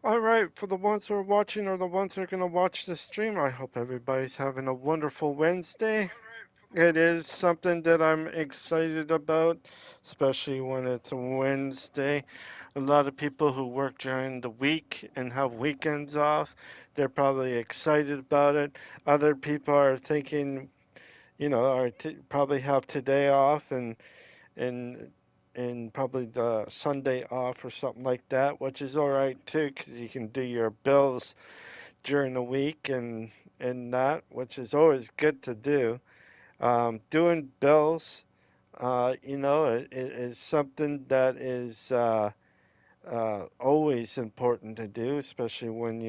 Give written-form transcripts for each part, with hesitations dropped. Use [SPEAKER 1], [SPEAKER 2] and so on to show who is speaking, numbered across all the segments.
[SPEAKER 1] All right, for the ones who are watching or the ones who are going to watch the stream, I hope everybody's having a wonderful Wednesday. It is something that I'm excited about, especially when it's a Wednesday. A lot of people who work during the week and have weekends off, they're probably excited about it. Other people are thinking, probably have today off and and probably the Sunday off or something like that, which is all right too, because you can do your bills during the week and that, which is always good to do. Doing bills, is something that is always important to do, especially when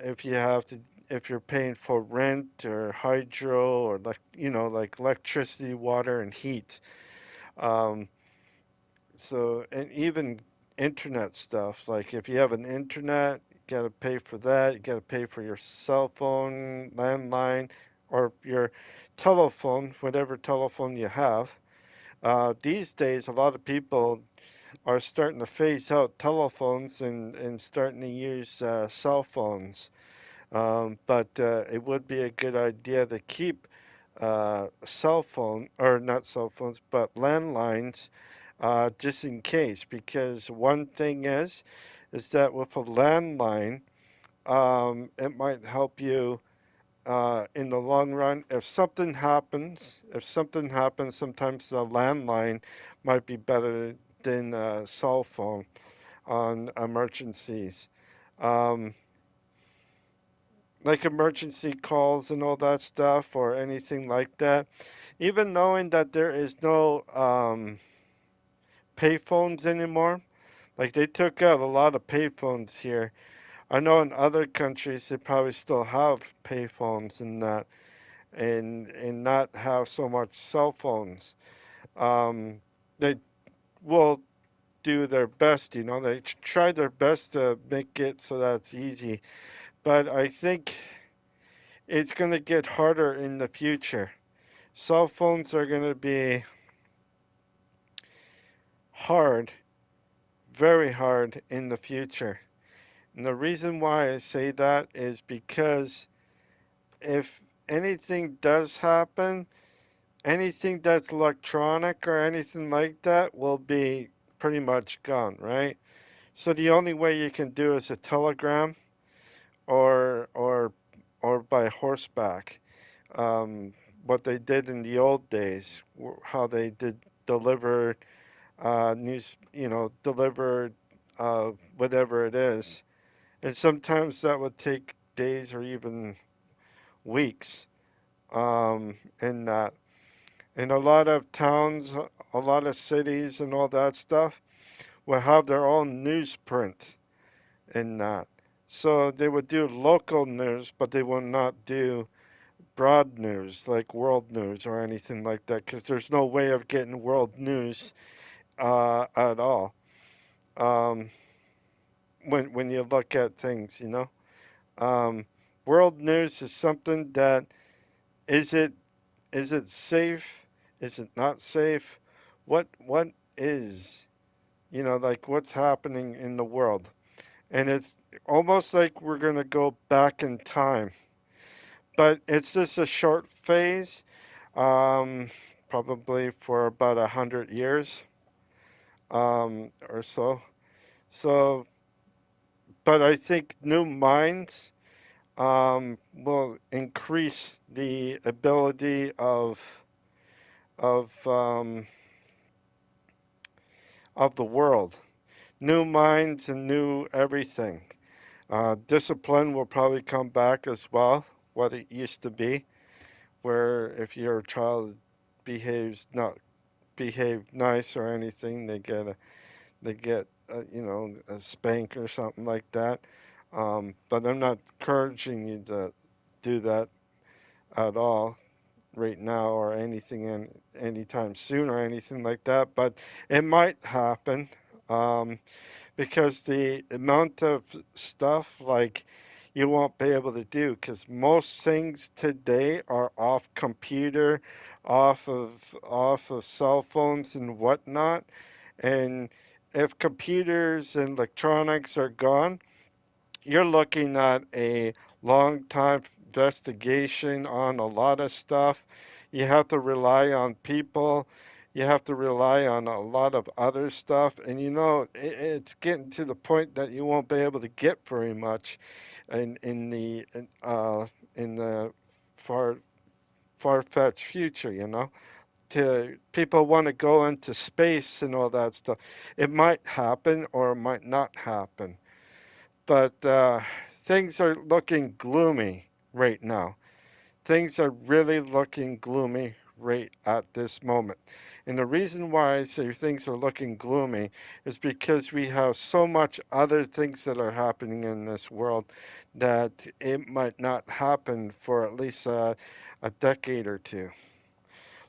[SPEAKER 1] if you have to, if you're paying for rent or hydro or like electricity, water, and heat. Um, and even internet stuff, like if you have an internet, you gotta pay for that. You gotta pay for your cell phone, landline, or your telephone, whatever telephone you have. These days, a lot of people are starting to phase out telephones and starting to use cell phones. But it would be a good idea to keep cell phone, or not cell phones, but landlines, just in case. Because one thing is that with a landline, it might help you in the long run. If something happens, sometimes the landline might be better than a cell phone on emergencies. Um, like emergency calls and all that stuff or anything like that. Even knowing that there is no payphones anymore, like they took out a lot of payphones here. I know in other countries they probably still have payphones and that, and not have so much cell phones. They will do their best, they try their best to make it so that it's easy. But I think it's going to get harder in the future. Cell phones are going to be hard, very hard in the future. And the reason why I say that is because if anything does happen, anything that's electronic or anything like that will be pretty much gone, right? So the only way you can do is a telegram or or or by horseback. Um, what they did in the old days, how they did deliver news, deliver whatever it is. And sometimes that would take days or even weeks. And that, and a lot of towns, a lot of cities, and all that stuff will have their own newsprint in that. So they would do local news, but they will not do broad news like world news or anything like that, because there's no way of getting world news at all. Um, when you look at things. Um, World news is something that is it is it safe? Is it not safe? What is like what's happening in the world? And it's almost like we're gonna go back in time, but it's just a short phase, um, probably for about 100 years, or so. So, but I think new minds will increase the ability of of the world. New minds and new everything. Discipline will probably come back as well, what it used to be, where if your child behaves not behave nice or anything, they get a spank or something like that. But I'm not encouraging you to do that at all right now or anything in anytime soon or anything like that. But it might happen. Um, because the amount of stuff like you won't be able to do because most things today are off computer, off of cell phones and whatnot, and if computers and electronics are gone, you're looking at a long time investigation on a lot of stuff. You have to rely on people. You have to rely on a lot of other stuff, and it's getting to the point that you won't be able to get very much in the far far-fetched future. To people want to go into space and all that stuff. It might happen or it might not happen, but things are looking gloomy right now. Things are really looking gloomy right at this moment. And the reason why I say things are looking gloomy is because we have so much other things that are happening in this world that it might not happen for at least a decade or two.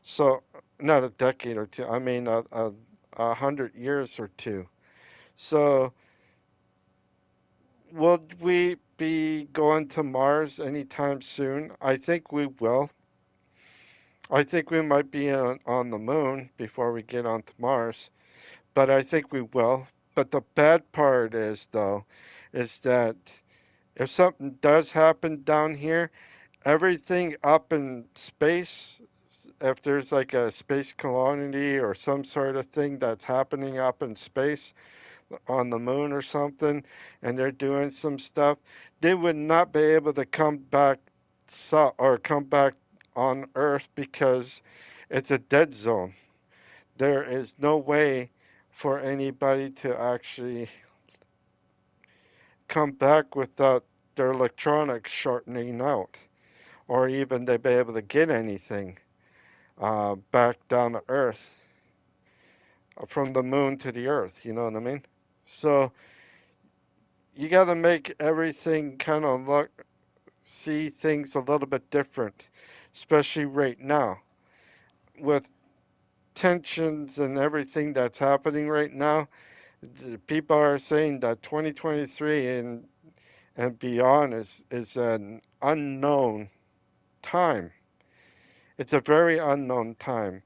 [SPEAKER 1] So, not a decade or two, I mean 100 years or two. So, will we be going to Mars anytime soon? I think we will. I think we might be on the moon before we get onto Mars, but I think we will. But the bad part is, though, is that if something does happen down here, everything up in space, if there's like a space colony or some sort of thing that's happening up in space on the moon or something, and they're doing some stuff, they would not be able to come back or come back on Earth because it's a dead zone. There is no way for anybody to actually come back without their electronics shortening out, or even to be able to get anything back down to Earth from the moon to the Earth. You know what I mean? So you got to make everything kind of see things a little bit different, especially right now with tensions and everything that's happening right now. People are saying that 2023 and beyond is an unknown time. It's a very unknown time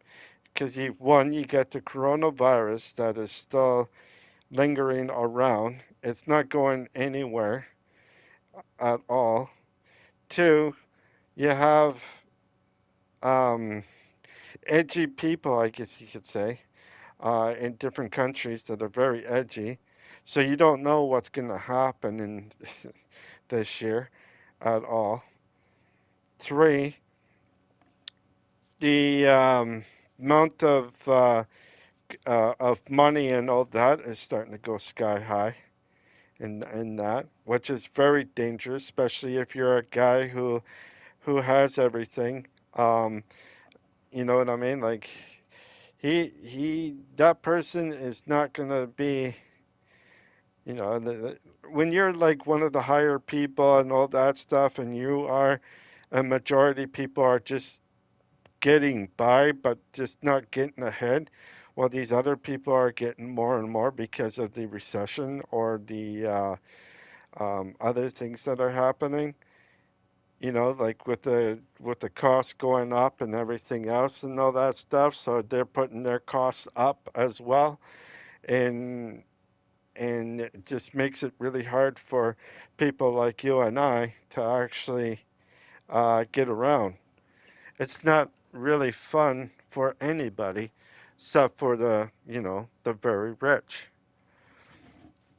[SPEAKER 1] because you get the coronavirus that is still lingering around. It's not going anywhere at all. Two, you have um, edgy people, I guess you could say, in different countries that are very edgy. So you don't know what's going to happen in this year at all. Three, the amount of money and all that is starting to go sky high in that, which is very dangerous, especially if you're a guy who has everything. Um, you know what I mean? Like that person is not gonna be, when you're like one of the higher people and all that stuff, and you are a majority people are just getting by, but just not getting ahead. While these other people are getting more and more because of the recession or the other things that are happening. Like with the costs going up and everything else and all that stuff. So they're putting their costs up as well, and it just makes it really hard for people like you and I to actually get around. It's not really fun for anybody except for the very rich.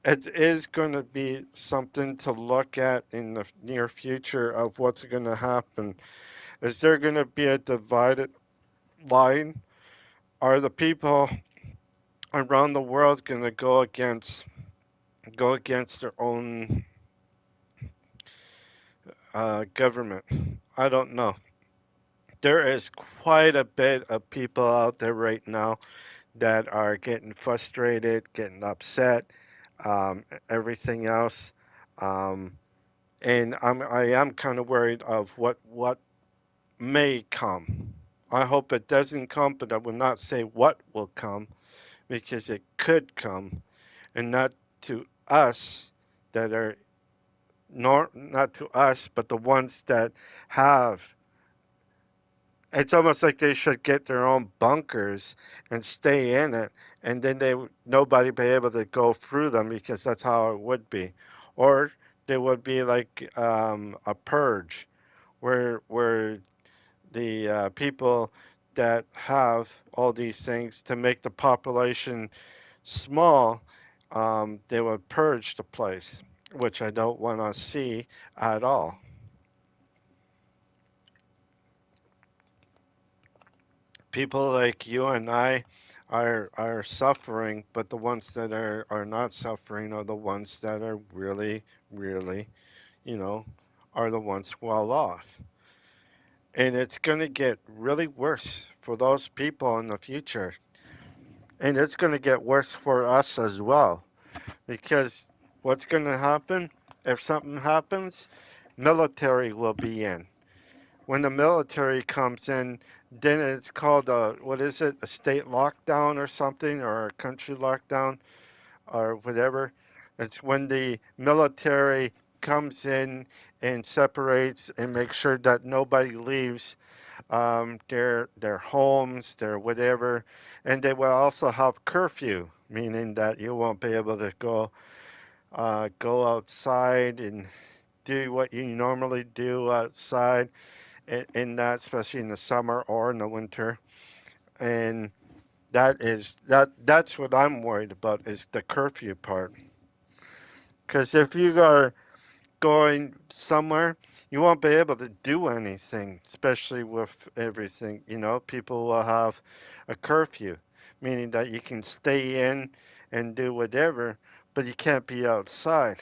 [SPEAKER 1] It is going to be something to look at in the near future of what's going to happen. Is there going to be a divided line? Are the people around the world going to go against their own government? I don't know. There is quite a bit of people out there right now that are getting frustrated, getting upset, everything else. Um, and I am kind of worried of what may come. I hope it doesn't come, but I will not say what will come because it could come, and not to us that are not to us, but the ones that have It's almost like they should get their own bunkers and stay in it, and then nobody be able to go through them because that's how it would be. Or there would be like a purge where the people that have all these things to make the population small, they would purge the place, which I don't want to see at all. People like you and I are suffering, but the ones that are not suffering are the ones that are really, really, you know, are the ones well off. And it's going to get really worse for those people in the future. And it's going to get worse for us as well. Because what's going to happen if something happens? Military will be in. When the military comes in, then it's called a, what is it, a state lockdown or something, or a country lockdown, or whatever. It's when the military comes in and separates and makes sure that nobody leaves their homes, their whatever, and they will also have curfew, meaning that you won't be able to go outside and do what you normally do outside in that, especially in the summer or in the winter. And that's what I'm worried about is the curfew part. Because if you are going somewhere, you won't be able to do anything, especially with everything. People will have a curfew, meaning that you can stay in and do whatever, but you can't be outside.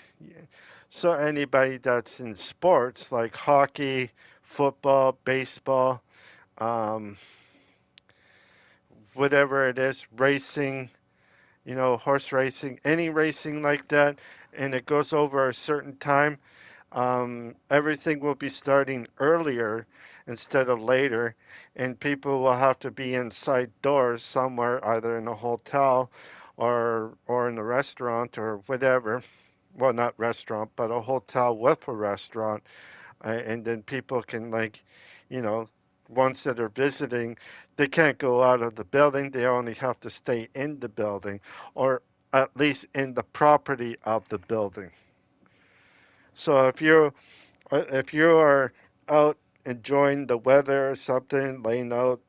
[SPEAKER 1] So anybody that's in sports like hockey, football, baseball, um, whatever it is, racing, horse racing, any racing like that, and it goes over a certain time, everything will be starting earlier instead of later, and people will have to be inside doors somewhere, either in a hotel or in a restaurant or whatever. Well, not restaurant, but a hotel with a restaurant, and then people can you know, ones that are visiting, they can't go out of the building. They only have to stay in the building, or at least in the property of the building. So if you are out enjoying the weather or something, laying out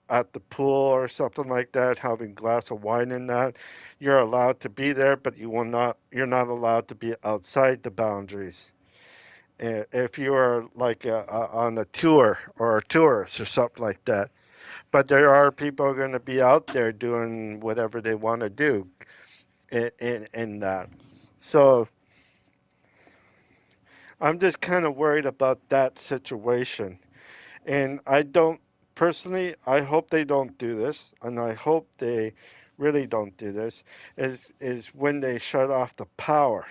[SPEAKER 1] at the pool or something like that, having a glass of wine in that, you're allowed to be there, but you're not allowed to be outside the boundaries. If you are like on a tour or a tourist or something like that. But there are people going to be out there doing whatever they want to do in that. So I'm just kind of worried about that situation. And I don't personally, I hope they don't do this, and I hope they really don't do this, is when they shut off the power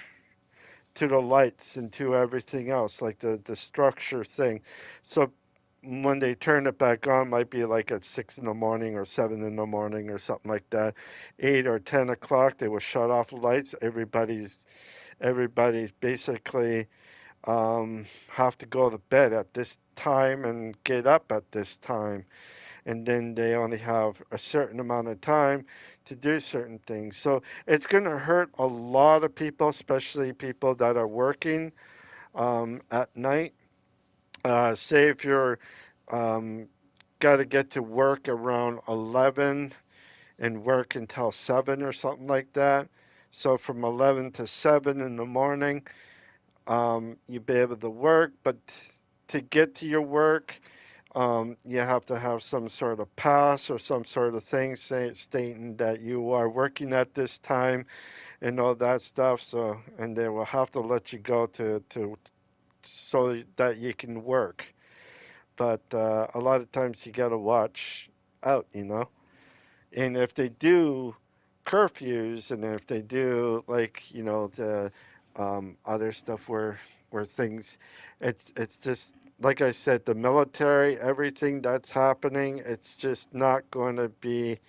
[SPEAKER 1] to the lights and to everything else, like the structure thing. So when they turn it back on, might be like at 6 in the morning or 7 in the morning or something like that. 8 or 10 o'clock, they will shut off the lights. Everybody's basically have to go to bed at this time and get up at this time, and then they only have a certain amount of time to do certain things. So it's going to hurt a lot of people, especially people that are working at night. Say if you're um, got to get to work around 11 and work until 7 or something like that. So from 11 to 7 in the morning, you be able to work, but to get to your work, you have to have some sort of pass or some sort of thing stating that you are working at this time and all that stuff. So, and they will have to let you go to so that you can work. But a lot of times you gotta watch out. And if they do curfews, and if they do the other stuff where things, it's just like I said, the military, everything that's happening, it's just not going to be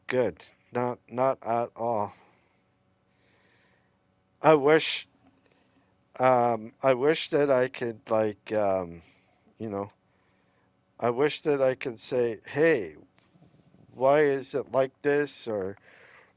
[SPEAKER 1] good, not at all. I wish I wish that I could you know I wish that I could say, hey, why is it like this? Or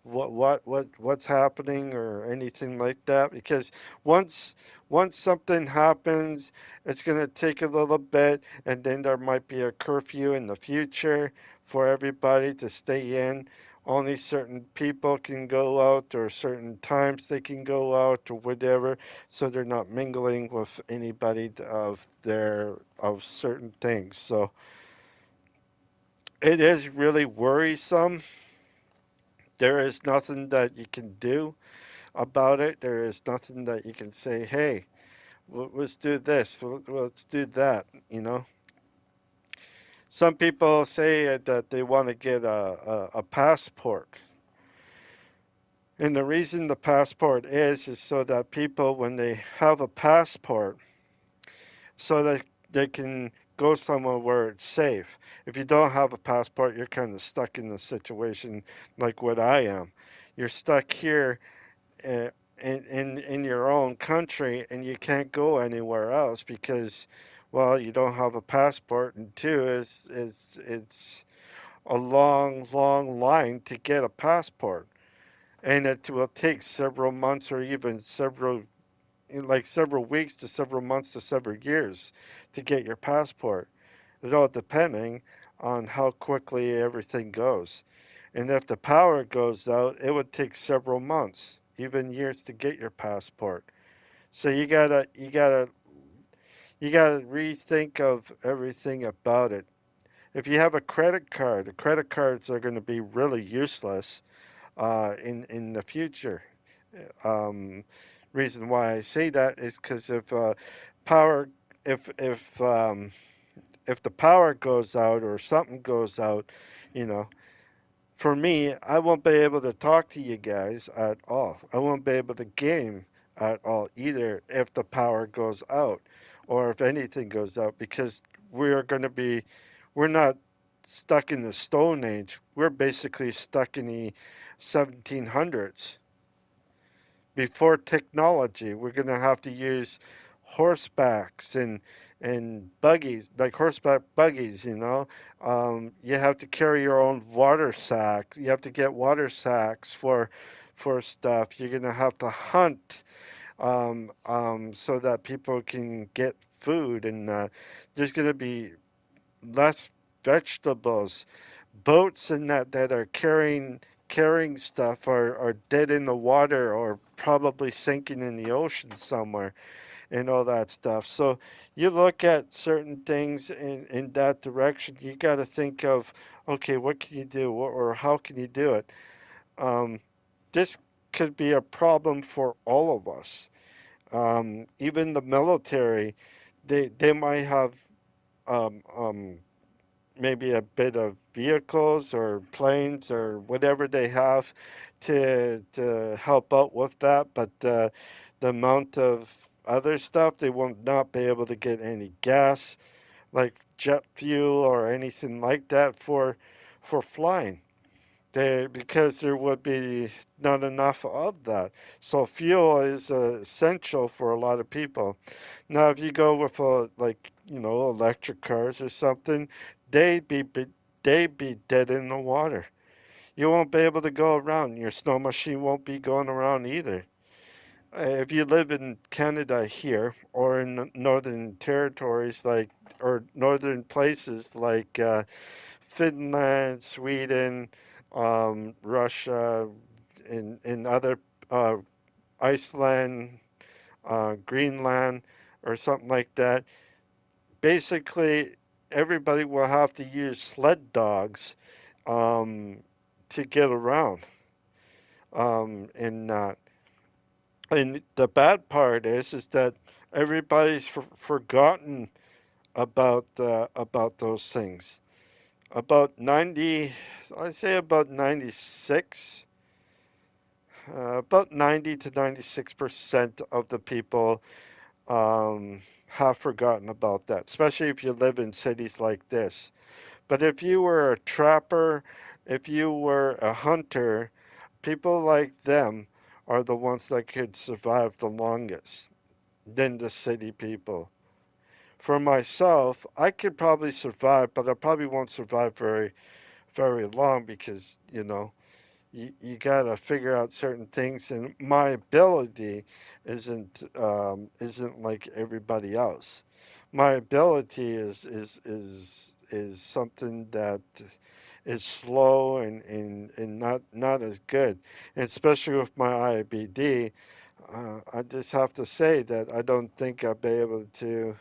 [SPEAKER 1] what's happening or anything like that, because once once something happens, it's going to take a little bit, and then there might be a curfew in the future for everybody to stay in. Only certain people can go out, or certain times they can go out, or whatever, so they're not mingling with anybody of certain things. So it is really worrisome. There is nothing that you can do about it. There is nothing that you can say, hey, let's do this, let's do that, you know. Some people say that they want to get a passport. And the reason the passport is so that people, when they have a passport, so that they can go somewhere where it's safe. If you don't have a passport, you're kind of stuck in a situation like what I am. You're stuck here uh, in your own country, and you can't go anywhere else because, well, you don't have a passport, and two is it's a long line to get a passport, and it will take several months or even several weeks to several months to several years to get your passport. It all depending on how quickly everything goes. And if the power goes out, it would take several months, even years to get your passport. So you gotta rethink of everything about it. If you have a credit card, the credit cards are going to be really useless in the future. Um, Reason why I say that is because power, if if the power goes out or something goes out, you know, for me, I won't be able to talk to you guys at all. I won't be able to game at all either if the power goes out or if anything goes out, because we're going to be, we're not stuck in the Stone Age. We're basically stuck in the 1700s before technology. We're going to have to use horsebacks and buggies, like horseback buggies, you know. You have to carry your own water sack. You have to get water sacks for stuff. You're going to have to hunt so that people can get food, and there's going to be less vegetables. Boats and that are carrying stuff are dead in the water or probably sinking in the ocean somewhere and all that stuff. So you look at certain things in that direction, you got to think of, okay, what can you do, or how can you do it? Um, this could be a problem for all of us. Even the military, they might have um, um, maybe a bit of vehicles or planes or whatever they have to help out with that, but the amount of other stuff, they will not be able to get any gas like jet fuel or anything like that for flying. Because there would be not enough of that. So fuel is essential for a lot of people. Now, if you go with like electric cars or something, they'd be they'd be dead in the water. You won't be able to go around. Your snow machine won't be going around either. If you live in Canada here or in the northern territories or northern places like Finland, Sweden, Russia, and other uh, Iceland, Greenland, or something like that. Basically, everybody will have to use sled dogs um, to get around. And the bad part is that everybody's forgotten about those things. About 90, I say about 96, about 90 to 96% of the people have forgotten about that, especially if you live in cities like this. But if you were a trapper, if you were a hunter, people like them are the ones that could survive the longest than the city people. For myself, I could probably survive, but I probably won't survive very long because, you gotta figure out certain things, and my ability isn't like everybody else. My ability is something that is slow and not as good. And especially with my IBD, I just have to say that I don't think I'll be able to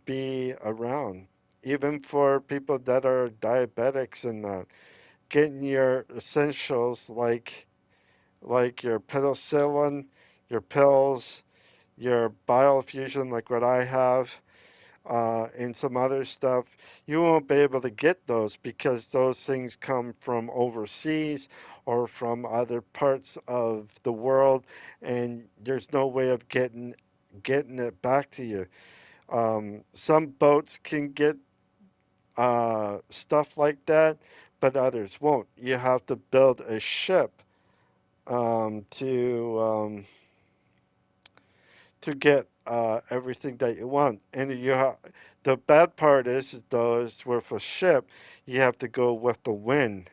[SPEAKER 1] be around. Even for people that are diabetics and getting your essentials like your penicillin, your pills, your biofusion like what I have, and some other stuff, you won't be able to get those because those things come from overseas or from other parts of the world, and there's no way of getting it back to you. Some boats can get stuff like that, but others won't. You have to build a ship to get everything that you want. And the bad part is though is with a ship, you have to go with the wind,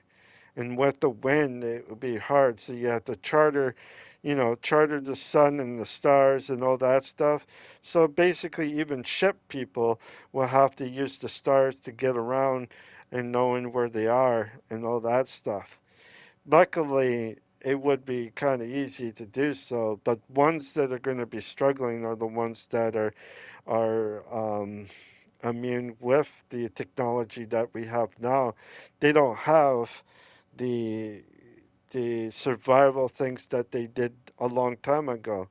[SPEAKER 1] and with the wind it would be hard. So you have to charter the sun and the stars and all that stuff. So basically, even ship people will have to use the stars to get around and knowing where they are and all that stuff. Luckily, it would be kind of easy to do so, but ones that are going to be struggling are the ones that are immune with the technology that we have now. They don't have the the survival things that they did a long time ago.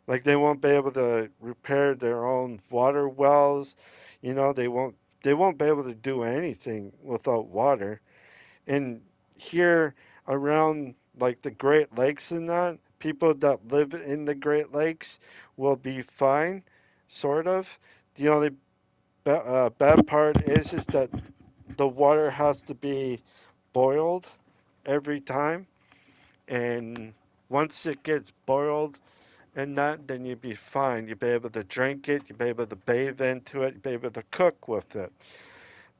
[SPEAKER 1] Like they won't be able to repair their own water wells. They won't be able to do anything without water. And here around like the Great Lakes and that, people that live in the Great Lakes will be fine, sort of. The only bad part is that the water has to be boiled every time, and once it gets boiled and that, then you'd be fine. You'd be able to drink it, you'd be able to bathe into it, you'd be able to cook with it.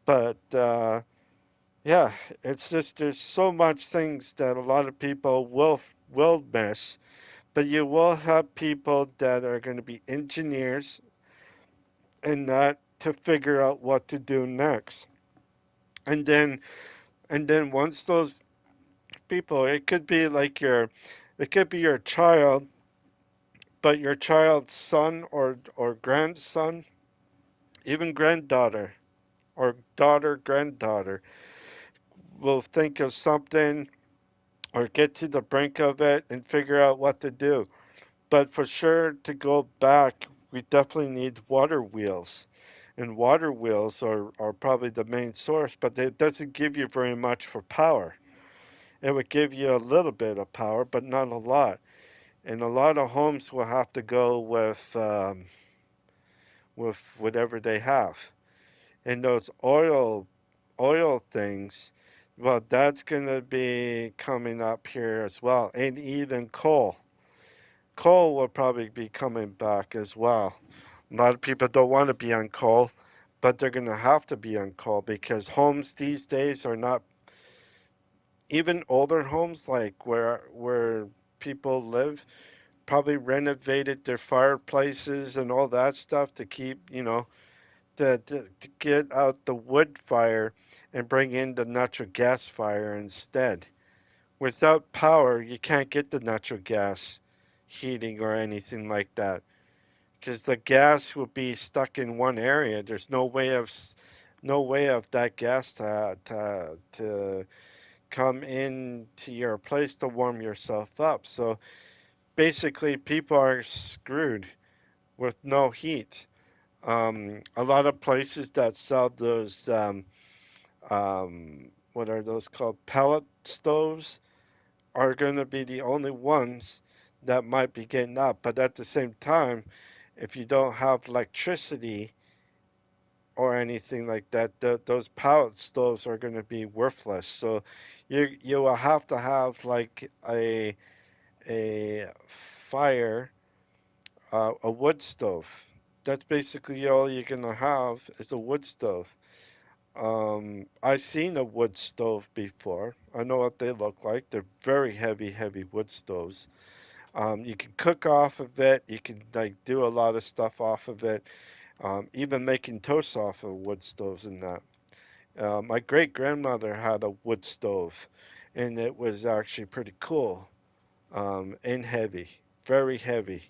[SPEAKER 1] But yeah, it's just there's so much things that a lot of people will miss, but you will have people that are going to be engineers and that to figure out what to do next. And then once those people, it could be your child, but your child's son or grandson, even granddaughter or daughter, granddaughter will think of something or get to the brink of it and figure out what to do. But for sure, to go back, we definitely need water wheels. And water wheels are probably the main source, but it doesn't give you very much for power. It would give you a little bit of power, but not a lot. And a lot of homes will have to go with whatever they have. And those oil things, well, that's going to be coming up here as well. And even coal. Coal will probably be coming back as well. A lot of people don't want to be on coal, but they're going to have to be on coal because homes these days are not even older homes like where people live probably renovated their fireplaces and all that stuff to keep, to get out the wood fire and bring in the natural gas fire instead. Without power, you can't get the natural gas heating or anything like that because the gas will be stuck in one area. There's no way of that gas to come into your place to warm yourself up. So basically, people are screwed with no heat. A lot of places that sell those what are those called, pellet stoves, are going to be the only ones that might be getting up. But at the same time, if you don't have electricity or anything like that, those pellet stoves are going to be worthless. So you will have to have like a fire, a wood stove that's basically all you're gonna have is a wood stove. I've seen a wood stove before. I know what they look like. They're very heavy, heavy wood stoves. You can cook off of it. You can like do a lot of stuff off of it. Even making toast off of wood stoves and that. My great grandmother had a wood stove, and it was actually pretty cool and heavy, very heavy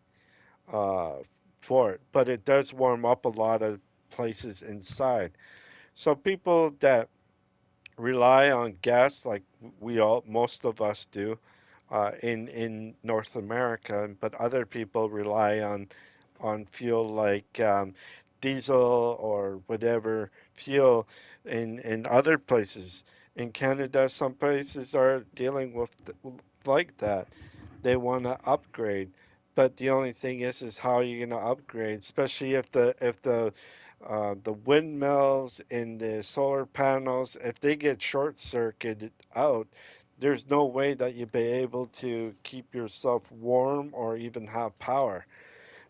[SPEAKER 1] uh, for it. But it does warm up a lot of places inside. So people that rely on gas, like we all, most of us do, in North America, but other people rely on fuel like diesel or whatever fuel in other places. In Canada, some places are dealing with like that. They want to upgrade, but the only thing is how are you going to upgrade, especially if the windmills and the solar panels, if they get short circuited out, there's no way that you'll be able to keep yourself warm or even have power.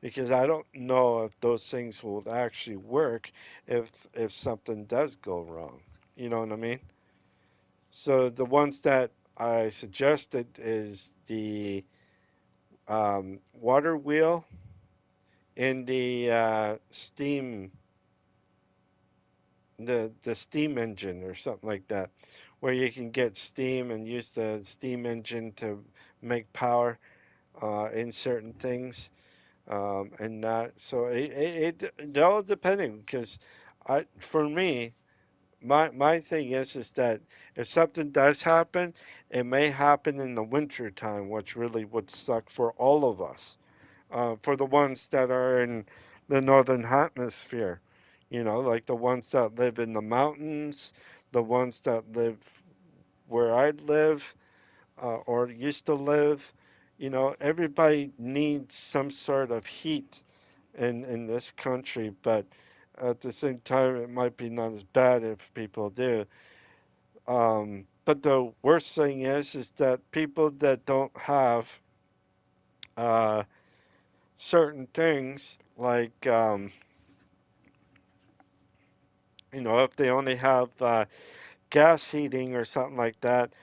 [SPEAKER 1] Because I don't know if those things will actually work if something does go wrong. You know what I mean? So the ones that I suggested is the water wheel and the steam engine or something like that, where you can get steam and use the steam engine to make power in certain things, and that. So it all depending because for me, my thing is that if something does happen, it may happen in the winter time, which really would suck for all of us. For the ones that are in the northern hemisphere, like the ones that live in the mountains, the ones that live where I live or used to live. Everybody needs some sort of heat in this country, but at the same time, it might be not as bad if people do. But the worst thing is that people that don't have uh, certain things like if they only have gas heating or something like that,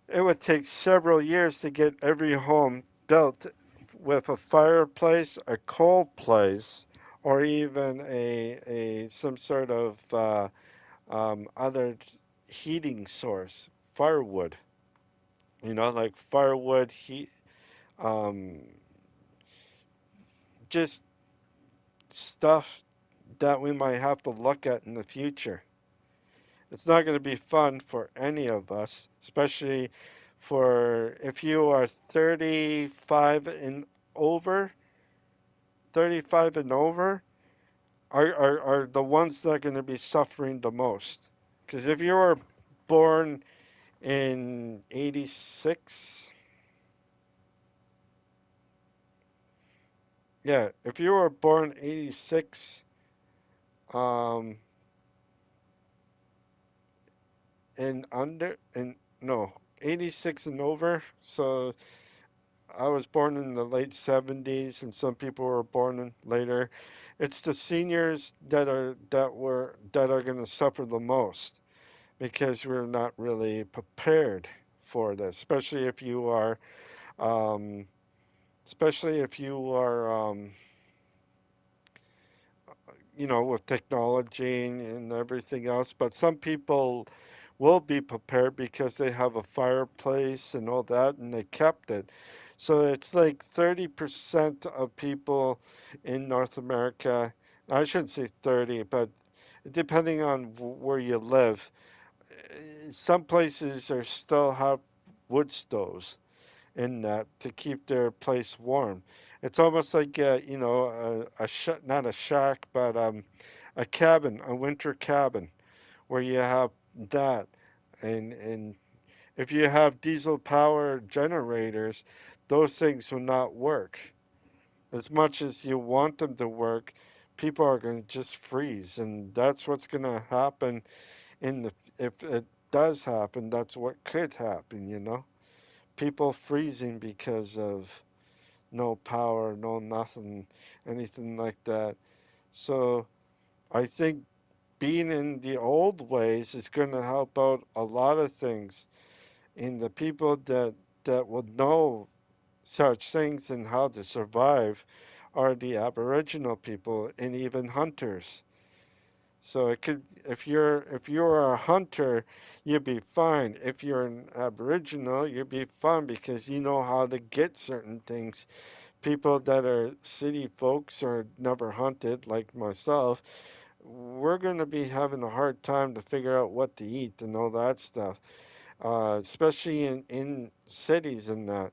[SPEAKER 1] it would take several years to get every home built with a fireplace, a coal place, or even a some sort of other heating source, firewood. Like firewood heat, um, just stuff that we might have to look at in the future. It's not going to be fun for any of us, especially for if you are over, 35 and over, are the ones that are going to be suffering the most. Because if you were born in 86, yeah, if you were born 86, um, and under, and no, 86 and over, so I was born in the late 70s, and some people were born in later. It's the seniors that are going to suffer the most because we're not really prepared for this, um, especially if you are, with technology and everything else. But some people will be prepared because they have a fireplace and all that, and they kept it. So it's like 30% of people in North America, I shouldn't say 30, but depending on where you live, some places are still have wood stoves in that to keep their place warm. It's almost like not a shack, but a cabin, a winter cabin, where you have that, and if you have diesel power generators, those things will not work. As much as you want them to work, people are going to just freeze, and that's what's going to happen if it does happen, that's what could happen. People freezing because of no power, no nothing, anything like that. So I think being in the old ways is going to help out a lot of things. And the people that would know such things and how to survive are the Aboriginal people and even hunters. So it could, if you're a hunter, you'd be fine. If you're an Aboriginal, you'd be fine because you know how to get certain things. People that are city folks or never hunted, like myself, we're going to be having a hard time to figure out what to eat and all that stuff. Especially in cities and that.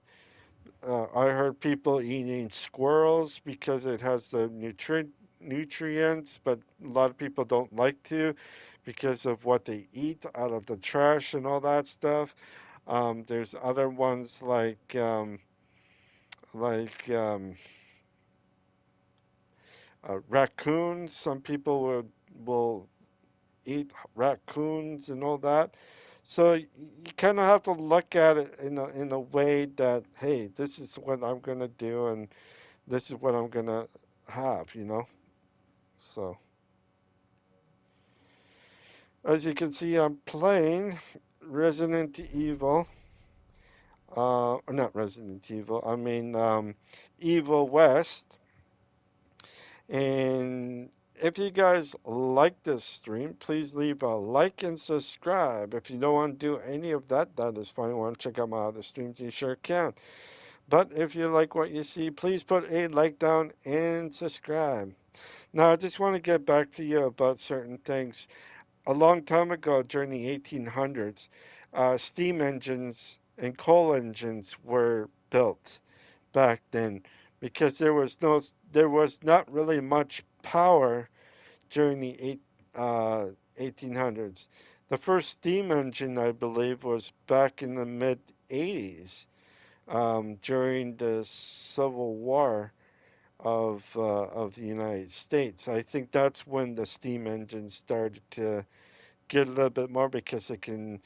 [SPEAKER 1] I heard people eating squirrels because it has the nutrients, but a lot of people don't like to because of what they eat out of the trash and all that stuff. There's other ones like raccoons. Some people will eat raccoons and all that. So you kind of have to look at it in a way that, hey, this is what I'm gonna do and this is what I'm gonna have. So as you can see, I'm playing Resident Evil. Or not Resident Evil. I mean Evil West. And if you guys like this stream, please leave a like and subscribe. If you don't want to do any of that, that is fine. Want to check out my other streams, you sure can. But if you like what you see, please put a like down and subscribe. Now, I just want to get back to you about certain things. A long time ago, during the 1800s, steam engines and coal engines were built back then because there was not really much power during the 1800s. The first steam engine, I believe, was back in the mid 80s during the Civil War of the United States. I think that's when the steam engine started to get a little bit more because they can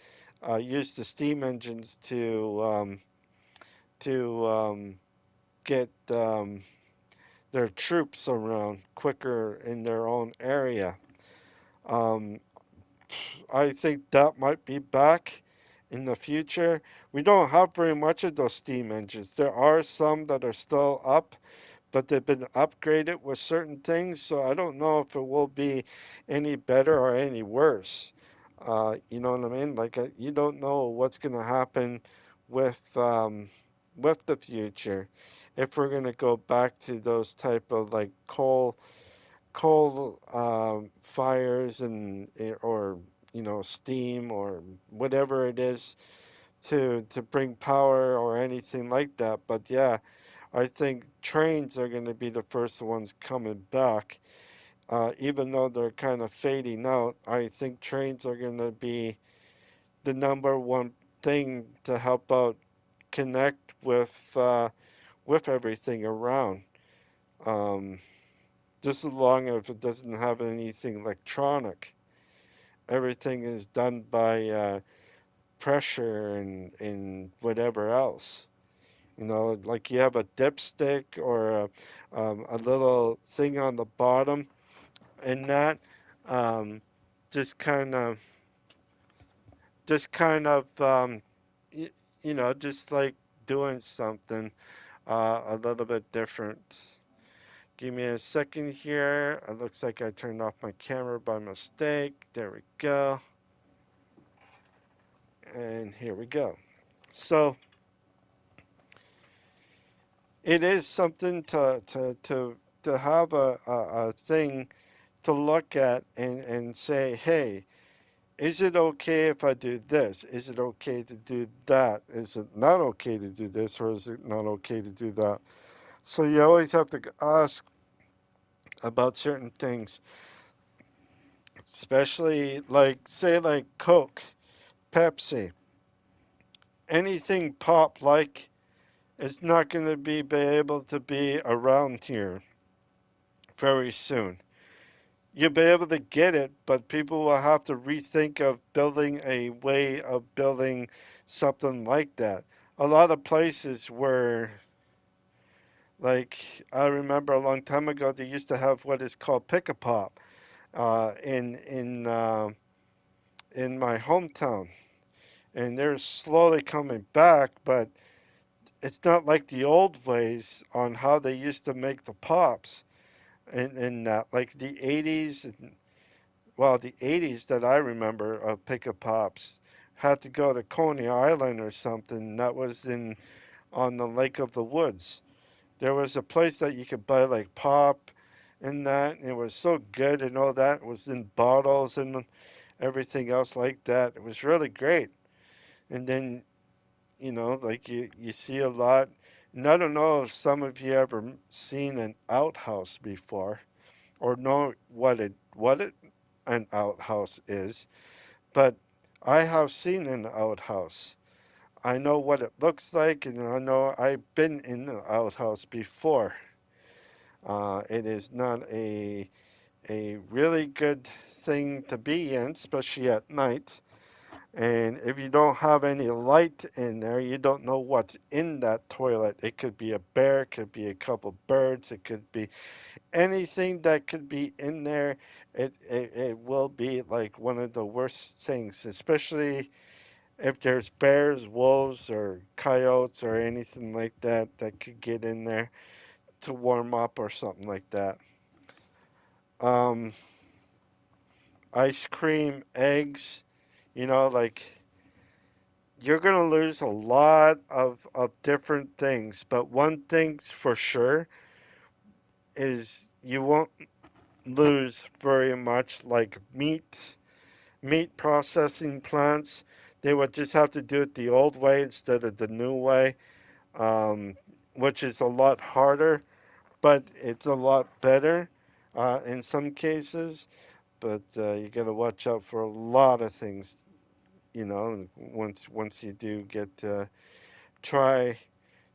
[SPEAKER 1] use the steam engines to get their troops around quicker in their own area. Um, I think that might be back in the future. We don't have very much of those steam engines. There are some that are still up, but they've been upgraded with certain things, so I don't know if it will be any better or any worse. You know what I mean? Like you don't know what's going to happen with with the future if we're going to go back to those type of like coal fires and or steam or whatever it is to bring power or anything like that. But yeah, I think trains are going to be the first ones coming back. Even though they're kind of fading out, I think trains are going to be the number one thing to help out connect with everything around. Um, just as long as it doesn't have anything electronic. Everything is done by pressure and whatever else. Like you have a dipstick or a little thing on the bottom, and that um, just kind of, y- just like doing something a little bit different. Give me a second here. It looks like I turned off my camera by mistake. There we go. And here we go. So it is something to have a thing to look at and say, hey, is it okay if I do this? Is it okay to do that? Is it not okay to do this or is it not okay to do that? So you always have to ask about certain things, especially like, say, like Coke, Pepsi, anything pop like is not going to be able to be around here very soon. You'll be able to get it, but people will have to rethink of building a way of building something like that. A lot of places Like I remember a long time ago, they used to have what is called pick a pop in my hometown, and they're slowly coming back, but it's not like the old ways on how they used to make the pops in like the 80s. Well, the 80s that I remember of pick a pops had to go to Coney Island or something. That was in on the Lake of the Woods. There was a place that you could buy like pop and that, and it was so good and all that. It was in bottles and everything else like that. It was really great. And then, like you see a lot. And I don't know if some of you ever seen an outhouse before or know what an outhouse is, but I have seen an outhouse. I know what it looks like, and I know I've been in an outhouse before. It is not a really good thing to be in, especially at night. And if you don't have any light in there, you don't know what's in that toilet. It could be a bear, it could be a couple birds, it could be anything that could be in there. It will be like one of the worst things, especially if there's bears, wolves, or coyotes, or anything like that that could get in there to warm up or something like that. Um, Ice cream, eggs, like you're going to lose a lot of different things, but one thing's for sure is you won't lose very much like meat processing plants. They would just have to do it the old way instead of the new way, um, which is a lot harder, but it's a lot better in some cases. But you got to watch out for a lot of things, once you do get to try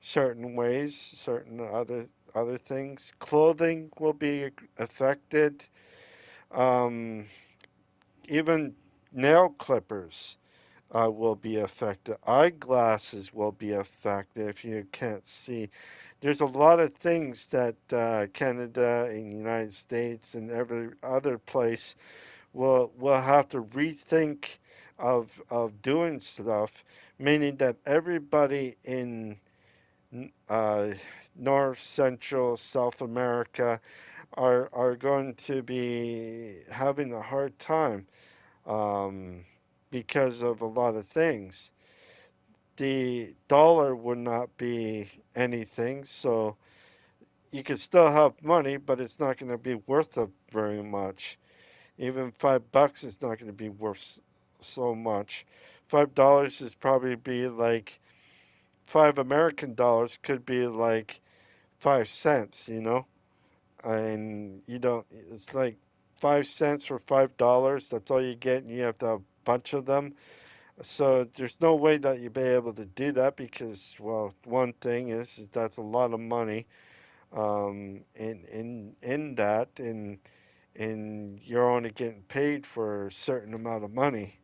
[SPEAKER 1] certain ways, certain other things. Clothing will be affected. Um, Even nail clippers will be affected. Eyeglasses will be affected if you can't see. There's a lot of things that Canada and United States and every other place will have to rethink of doing stuff, meaning that everybody in uh, North, Central, South America are going to be having a hard time um, because of a lot of things. The dollar would not be anything, so you could still have money, but it's not going to be worth it very much. Even $5 is not going to be worth so much. $5 is probably be like $5 American could be like 5 cents, and you don't. It's like 5 cents for $5. That's all you get, and you have to have a bunch of them. So there's no way that you'll be able to do that because, well, one thing is that's a lot of money in that, and you're only getting paid for a certain amount of money.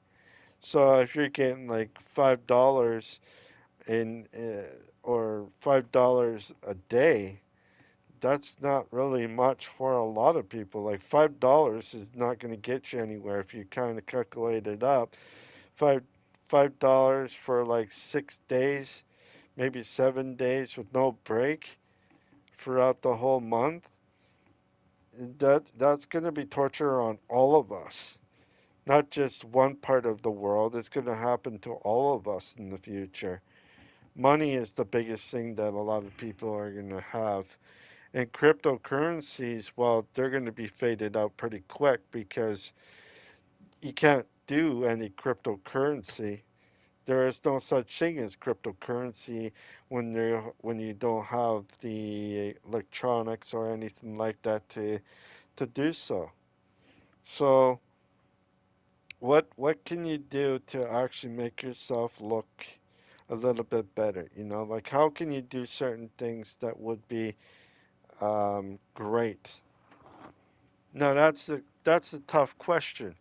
[SPEAKER 1] So if you're getting like $5 in or $5 a day, that's not really much for a lot of people. Like $5 is not going to get you anywhere if you kind of calculate it up. Five $5 for like 6 days, maybe 7 days with no break throughout the whole month. That's going to be torture on all of us, not just one part of the world. It's going to happen to all of us in the future. Money is the biggest thing that a lot of people are going to have. And cryptocurrencies, well, they're going to be faded out pretty quick because you can't do any cryptocurrency. There is no such thing as cryptocurrency when you don't have the electronics or anything like that to do so. So what can you do to actually make yourself look a little bit better? Like how can you do certain things that would be great? No, that's a tough question.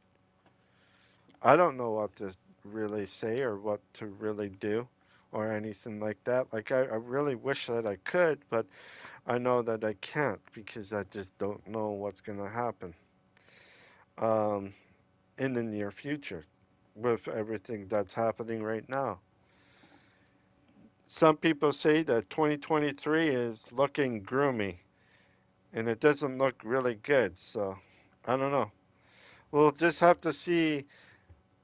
[SPEAKER 1] I don't know what to really say or what to really do or anything like that. Like I really wish that I could, but I know that I can't because I just don't know what's gonna happen um, in the near future with everything that's happening right now. Some people say that 2023 is looking groomy, and it doesn't look really good. So I don't know. We'll just have to see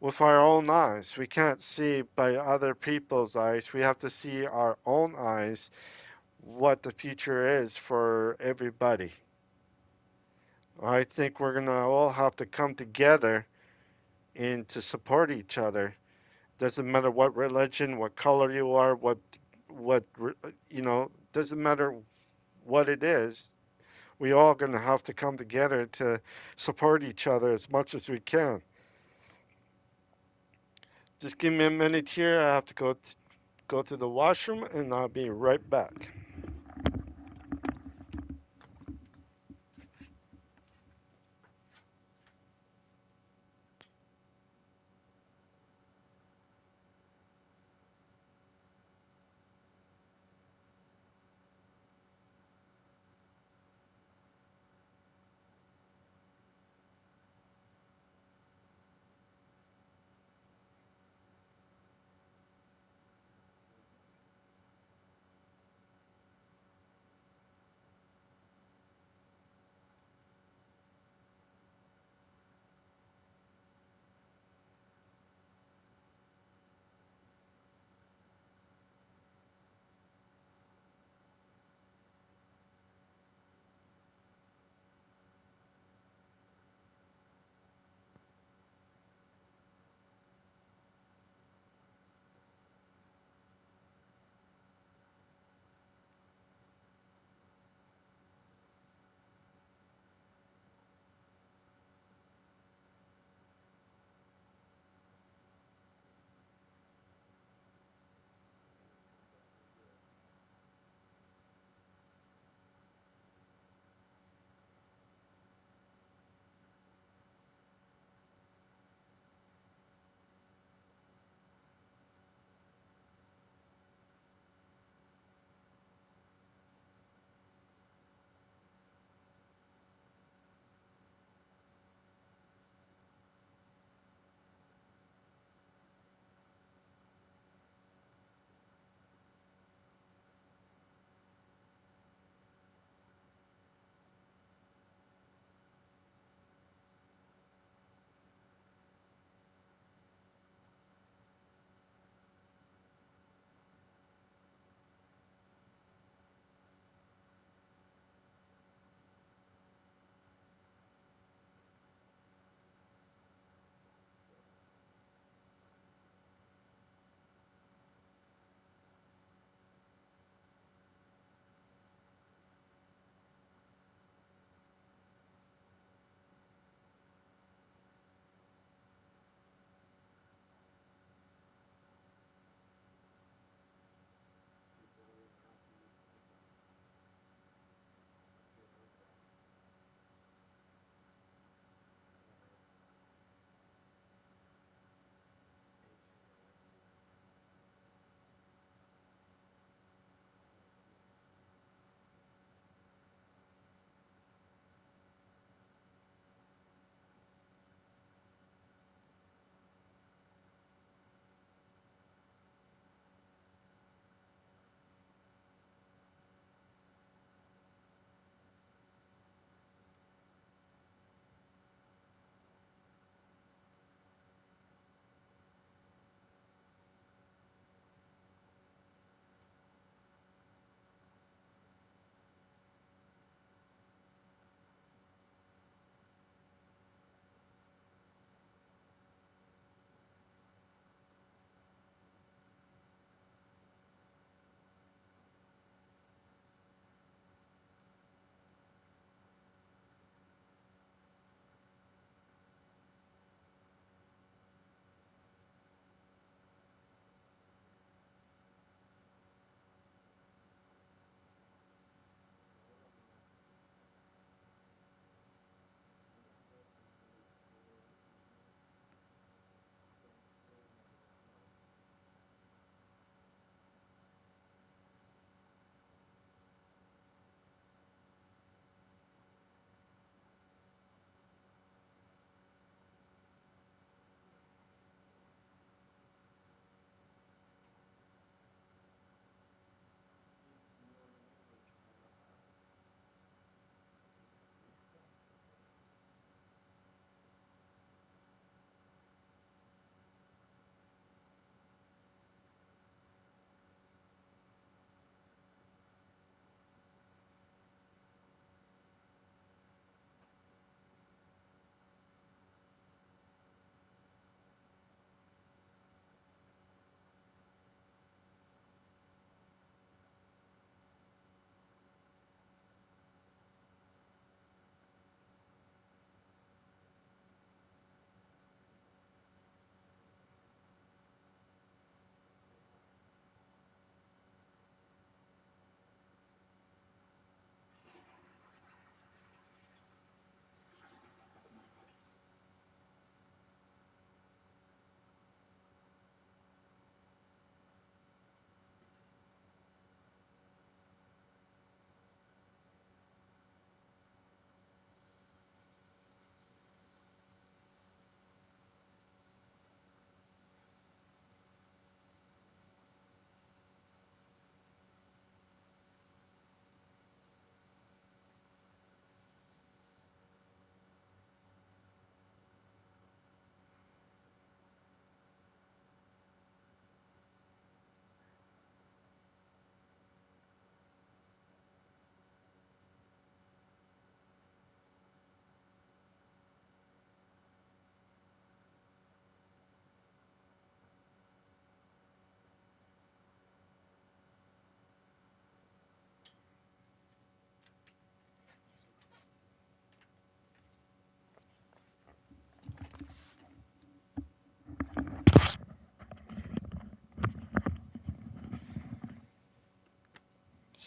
[SPEAKER 1] with our own eyes. We can't see by other people's eyes. We have to see our own eyes what the future is for everybody. I think we're going to all have to come together and to support each other. Doesn't matter what religion, what color you are, what doesn't matter what it is. We all going to have to come together to support each other as much as we can. Just give me a minute here. I have to go to the washroom and I'll be right back.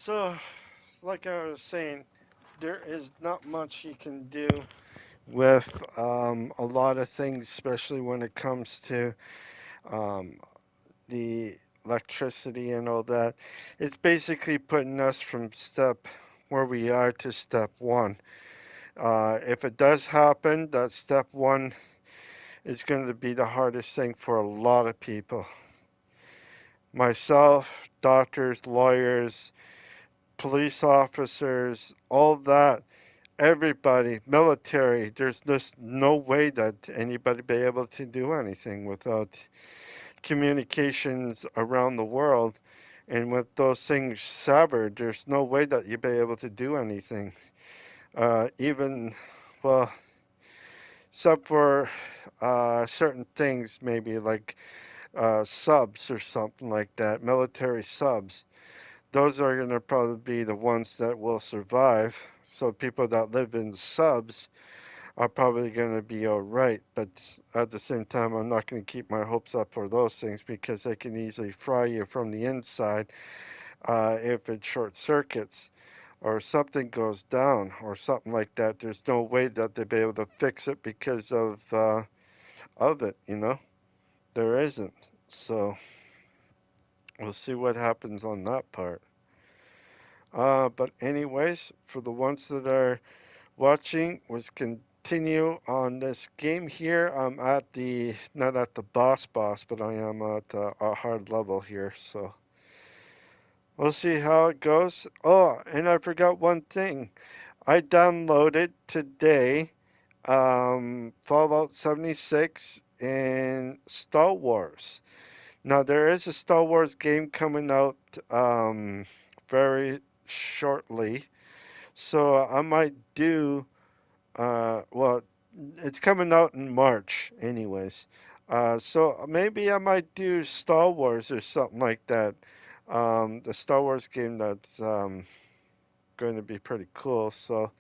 [SPEAKER 1] So, like I was saying, there is not much you can do with a lot of things, especially when it comes to um, the electricity and all that. It's basically putting us from step where we are to step one. If it does happen, that step one is going to be the hardest thing for a lot of people. Myself, doctors, lawyers, police officers, all that, everybody, military, there's just no way that anybody be able to do anything without communications around the world. And with those things severed, there's no way that you'd be able to do anything. Even, well, except for certain things, maybe like subs or something like that, military subs. Those are going to probably be the ones that will survive. So people that live in subs are probably going to be all right. But at the same time, I'm not going to keep my hopes up for those things because they can easily fry you from the inside if it short circuits or something goes down or something like that. There's no way that they'll be able to fix it because of it. You know, there isn't. So we'll see what happens on that part. But anyways, for the ones that are watching, let's continue on this game here. I'm at the, not at the boss, but I am at a hard level here. So we'll see how it goes. Oh, and I forgot one thing. I downloaded today Fallout 76 and Star Wars. Now there is a Star Wars game coming out very shortly. So I might do, well, it's coming out in March, anyways. So maybe I might do Star Wars or something like that. The Star Wars game that's going to be pretty cool. So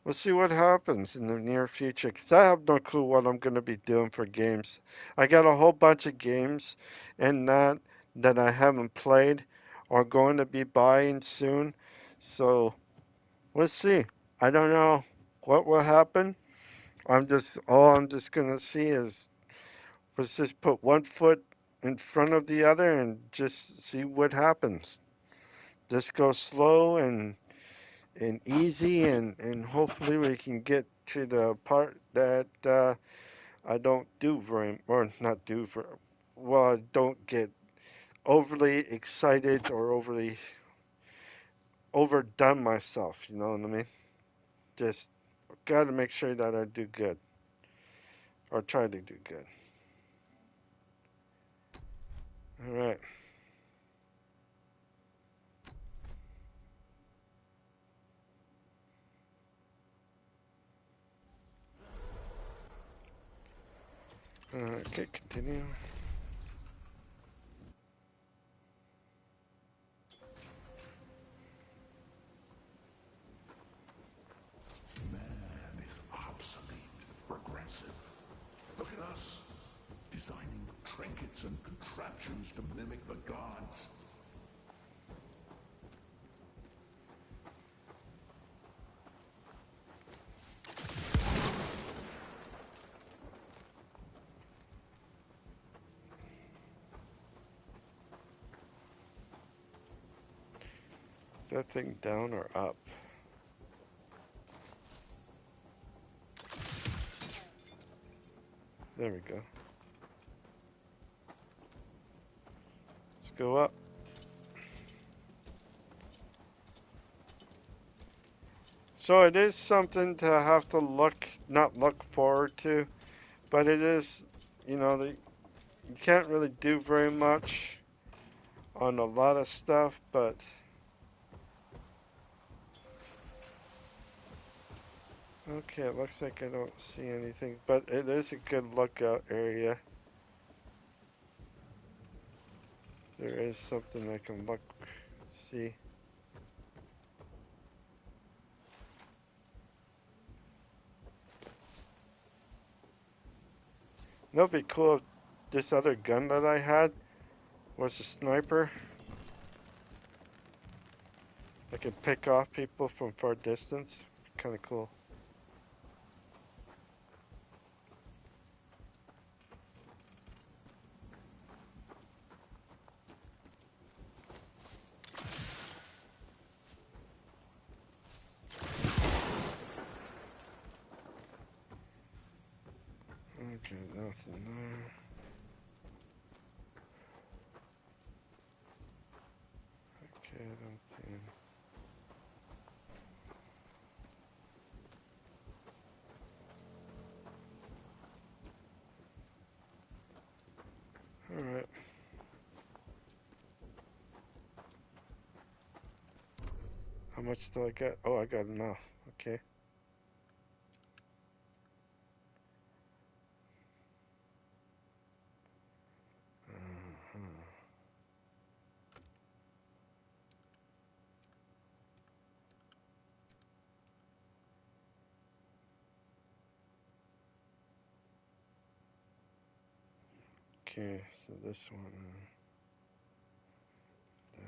[SPEAKER 1] we'll see what happens in the near future. Because I have no clue what I'm going to be doing for games. I got a whole bunch of games and that I haven't played or going to be buying soon. So let's see. I don't know what will happen. All I'm just gonna see is let's just put one foot in front of the other and just see what happens. Just go slow and easy and hopefully we can get to the part that I don't do very, or not do very, well, I don't get overly excited or overly overdone myself, you know what I mean? Just gotta make sure that I do good or try to do good. All right. Okay, continue.
[SPEAKER 2] Man is obsolete, regressive. Look at us, designing trinkets and contraptions to mimic the gods.
[SPEAKER 1] Is that thing down or up? There we go. Let's go up. So it is something to have to not look forward to, but it is, you can't really do very much on a lot of stuff, but okay, it looks like I don't see anything, but it is a good lookout area. There is something I can see. That'd be cool if this other gun that I had was a sniper. I can pick off people from far distance. Kind of cool. Okay, nothing there. Okay, I don't see any. Alright. How much do I get? Oh, I got enough. Okay. Uh-huh. Okay, so this one, that.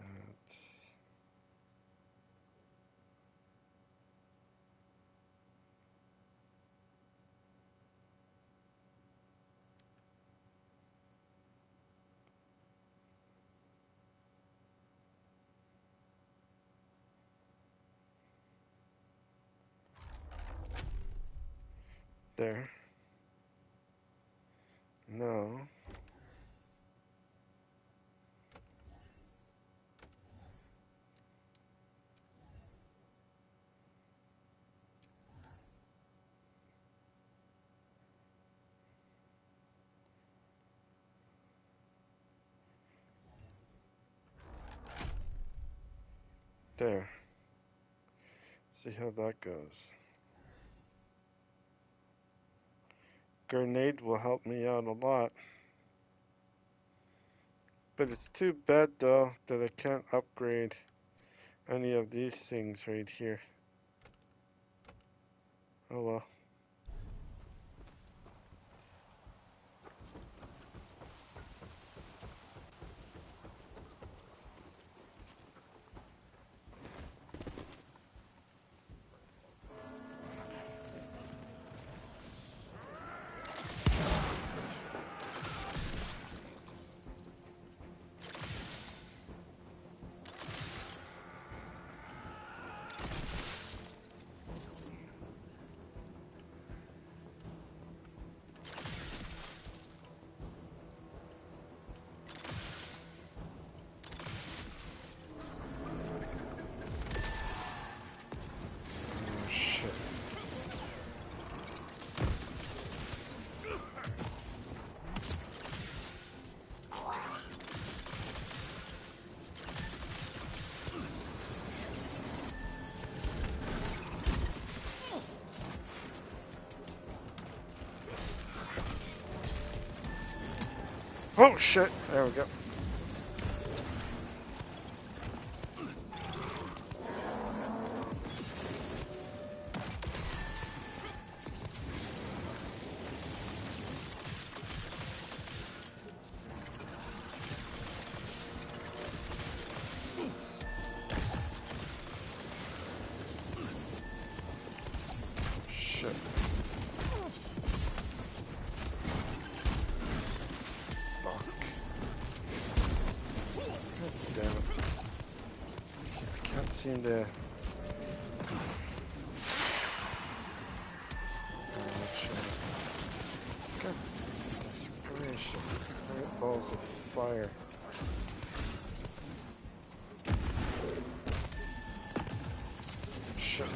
[SPEAKER 1] There. No. There. See how that goes. Grenade will help me out a lot. But it's too bad though that I can't upgrade any of these things right here. Oh well. Oh shit. Oh shit! There we go. Shit. Fuck. God damn it. I can't seem to... Oh shit. God gracious. Great balls of fire. Shit.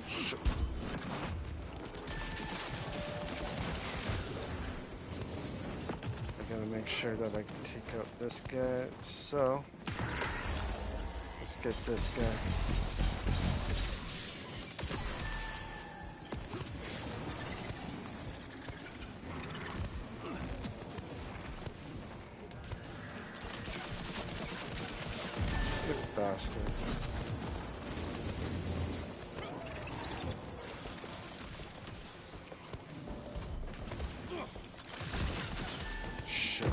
[SPEAKER 1] Shit. I gotta make sure that I can take out this guy. So, let's get this guy. Good bastard. bastard. Shit.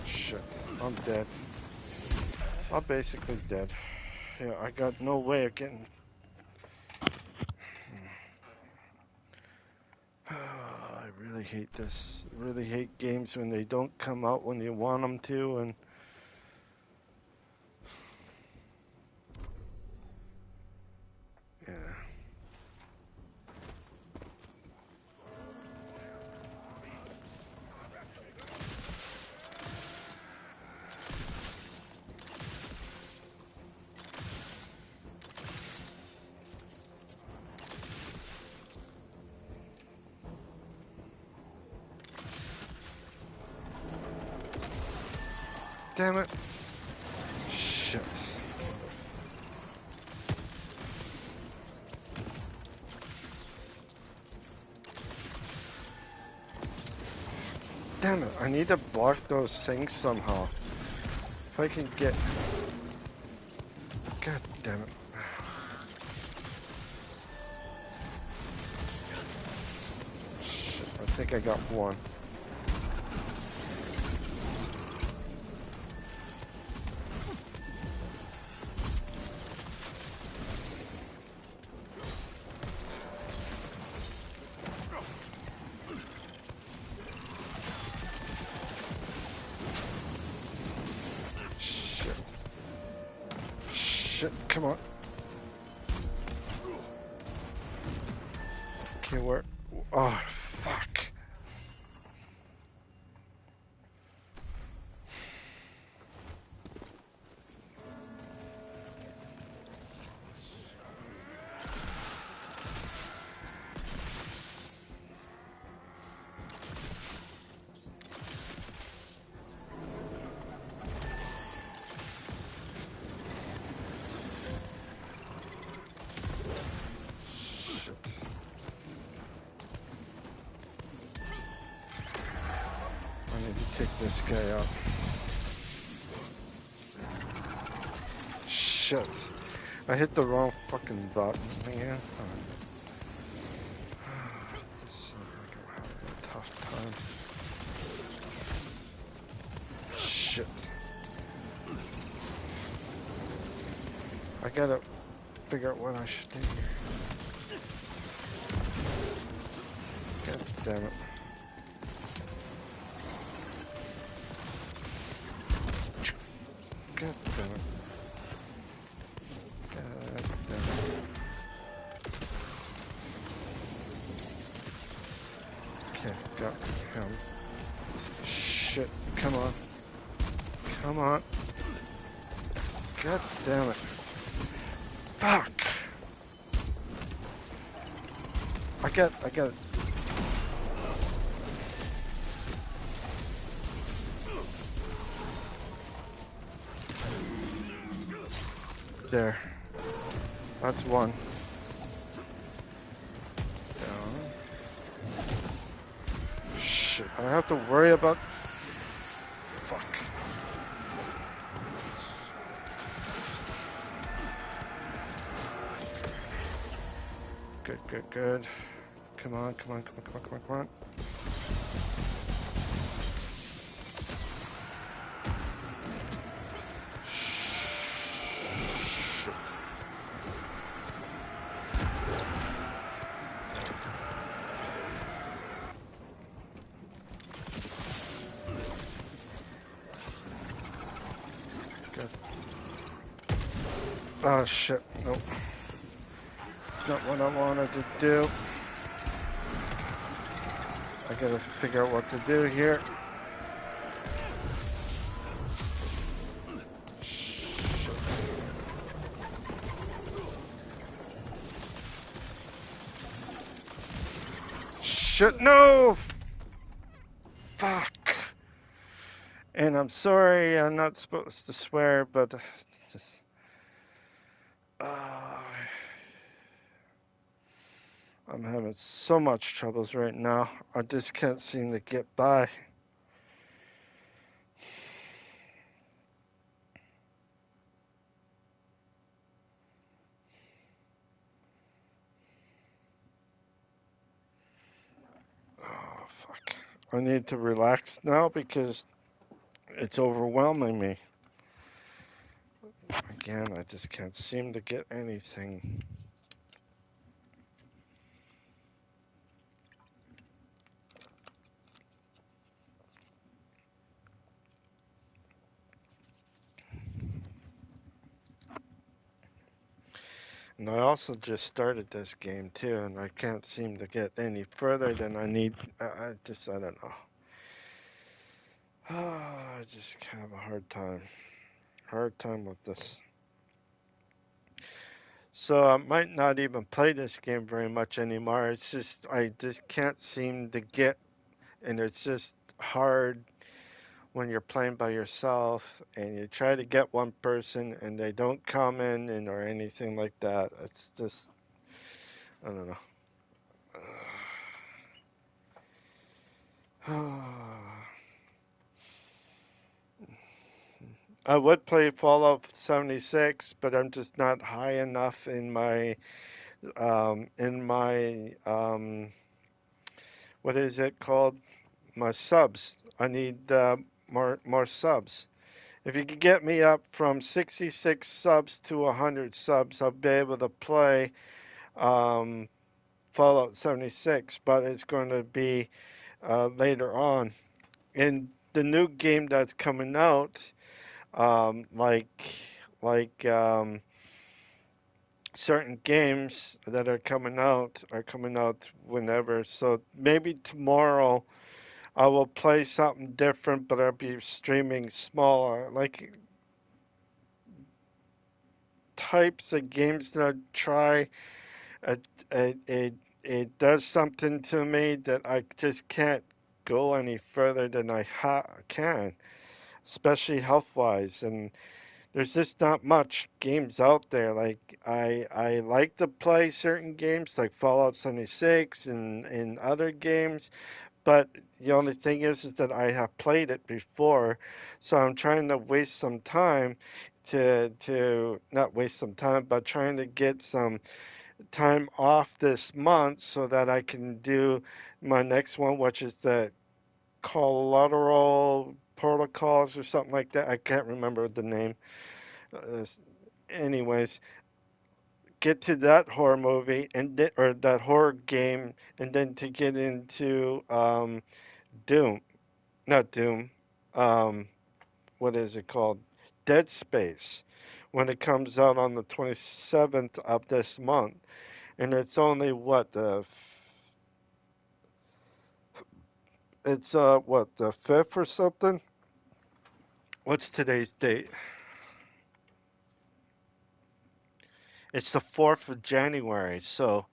[SPEAKER 1] Shit. I'm dead. I'm basically dead. Yeah, I got no way of getting... I really hate this. I really hate games when they don't come out when you want them to, and... Yeah. Damn it. Shit. Damn it, I need to block those things somehow. If I can get... God damn it. Shit, I think I got one. Shit, come on. Okay, where? Oh, fuck. I need to take this guy out. Shit. I hit the wrong fucking button, man. This seems like I'm having a tough time. Shit. I gotta figure out what I should do here. God damn it. God damn it. God damn it. Okay, got him. Shit, come on. Come on. God damn it. Fuck! I got it. There. That's one. Down. Shit, I have to worry about... Fuck. Good, good, good. Come on, come on, come on, come on, come on, come on. Good. Oh shit, nope. It's not what I wanted to do. I gotta figure out what to do here. Shit, no! Fuck. And I'm sorry, I'm not supposed to swear, but just, uh, I'm having so much troubles right now. I just can't seem to get by. Oh, fuck. I need to relax now because it's overwhelming me. Again, I just can't seem to get anything. And I also just started this game too, and I can't seem to get any further than I need. I don't know. I just have a hard time. Hard time with this. So I might not even play this game very much anymore. It's just, I just can't seem to get, and it's just hard when you're playing by yourself and you try to get one person and they don't come in and or anything like that. It's just, I don't know. I would play Fallout 76, but I'm just not high enough in my what is it called? My subs. I need more subs. If you could get me up from 66 subs to 100 subs, I'll be able to play um, Fallout 76, but it's going to be later on. In the new game that's coming out, um, like like certain games that are coming out whenever. So maybe tomorrow I will play something different, but I'll be streaming smaller, like types of games that I try. It, it does something to me that I just can't go any further than can, especially health wise. And there's just not much games out there. Like I like to play certain games like Fallout 76 and other games, but the only thing is that I have played it before, so I'm trying to waste some time to not waste some time, but trying to get some time off this month so that I can do my next one, which is the collateral protocols or something like that. I can't remember the name. Uh, anyways, get to that horror movie or that horror game, and then to get into Doom, not Doom. Um, what is it called? Dead Space, when it comes out on the 27th of this month, and it's only what the 5th or something. What's today's date? It's the 4th of January. So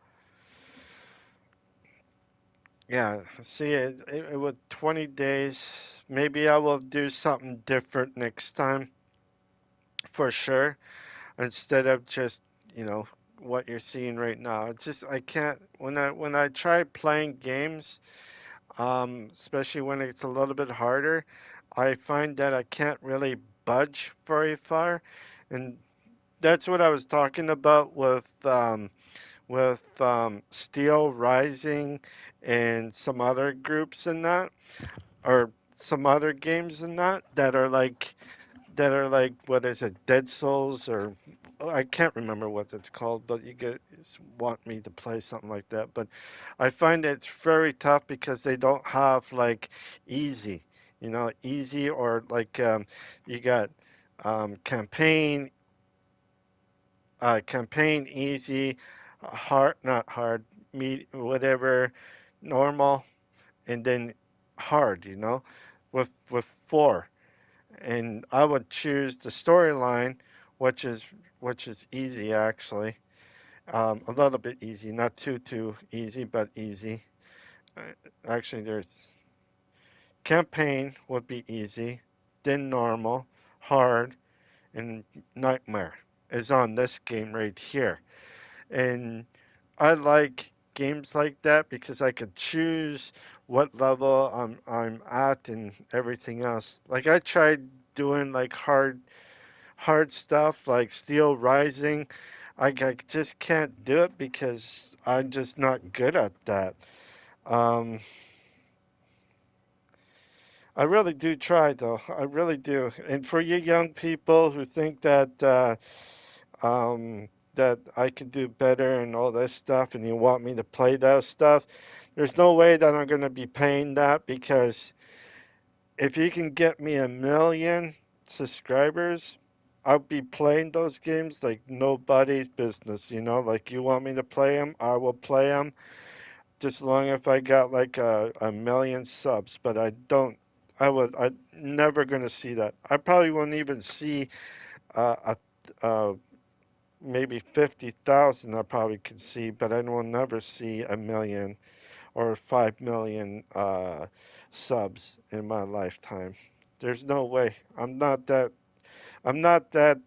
[SPEAKER 1] yeah, see it with 20 days. Maybe I will do something different next time for sure, instead of just, you know, what you're seeing right now. It's just I can't when I try playing games, especially when it's a little bit harder, I find that I can't really budge very far, and that's what I was talking about with Steel Rising and some other groups in that, or some other games in that are like what is it, Dead Souls, or oh, I can't remember what it's called, but you guys want me to play something like that. But I find it's very tough because they don't have like easy, easy or like you got campaign, campaign easy, hard, not hard, whatever, normal, and then hard, with four. And I would choose the storyline, which is which is easy actually, a little bit easy, not too easy, but easy. Uh, Actually, there's campaign would be easy, then normal, hard, and nightmare is on this game right here. And I like games like that because I could choose what level I'm at and everything else. Like I tried doing like hard stuff like Steel Rising. I just can't do it because I'm just not good at that. Um, I really do try though. I really do. And for you young people who think that I can do better and all this stuff, and you want me to play that stuff, there's no way that I'm going to be paying that because if you can get me 1 million subscribers, I'll be playing those games like nobody's business, you know? Like you want me to play them, I will play them just as long if I got like a million subs, but I don't. I'm never gonna see that. I probably won't even see a maybe 50,000 I probably could see, but I will never see 1 million or 5 million subs in my lifetime. There's no way. I'm not that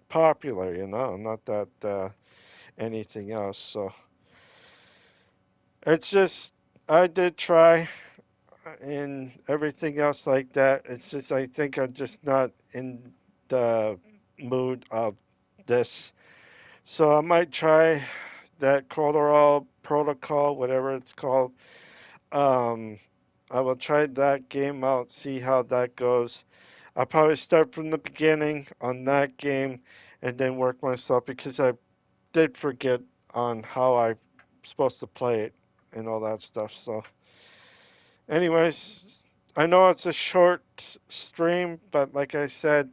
[SPEAKER 1] popular, you know. I'm not that anything else. So it's just I did try and everything else like that. It's just I think I'm just not in the mood of this. So I might try that Colorado Protocol, whatever it's called. Um, I will try that game out, see how that goes. I'll probably start from the beginning on that game and then work myself because I did forget on how I'm supposed to play it and all that stuff. So, anyways, I know it's a short stream, but like I said,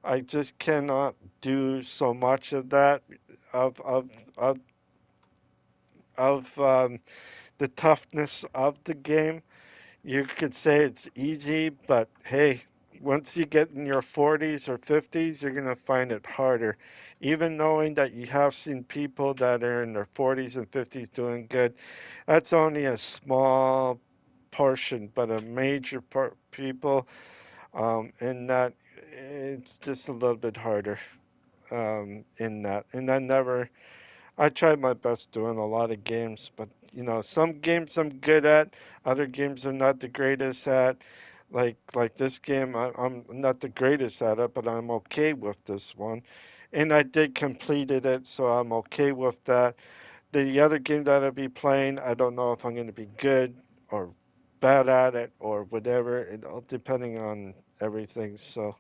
[SPEAKER 1] I just cannot do so much of that of of of of the toughness of the game. You could say it's easy, but hey, once you get in your 40s or 50s, you're going to find it harder. Even knowing that you have seen people that are in their 40s and 50s doing good, that's only a small portion, but a major part people, in that it's just a little bit harder in that. And I tried my best doing a lot of games, but you know, some games I'm good at, other games I'm not the greatest at. Like this game, I'm not the greatest at it, but I'm okay with this one, and I did completed it, so I'm okay with that. The other game that I'll be playing, I don't know if I'm going to be good or bad at it or whatever, it all depending on everything. So,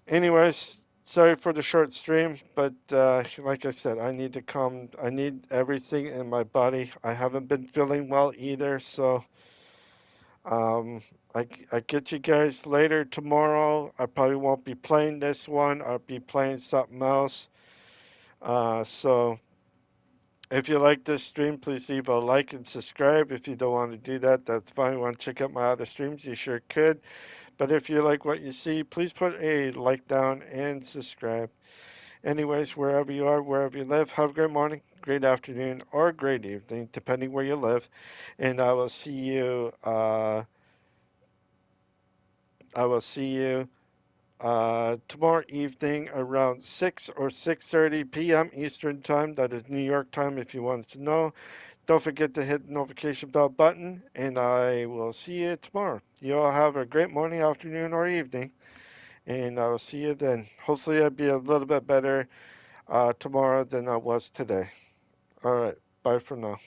[SPEAKER 1] anyways, sorry for the short stream, but like I said, I need to come. I need everything in my body. I haven't been feeling well either, so um, I get you guys later tomorrow. I probably won't be playing this one. I'll be playing something else. So if you like this stream, please leave a like and subscribe. If you don't want to do that, that's fine. You want to check out my other streams, you sure could. But if you like what you see, please put a like down and subscribe. Anyways, wherever you are, wherever you live, have a great morning, great afternoon, or great evening, depending where you live. And I will see you tomorrow evening around 6 or 6:30 p.m. Eastern Time. That is New York time if you wanted to know. Don't forget to hit the notification bell button, and I will see you tomorrow. You all have a great morning, afternoon, or evening, and I will see you then. Hopefully, I'll be a little bit better tomorrow than I was today. All right. Bye for now.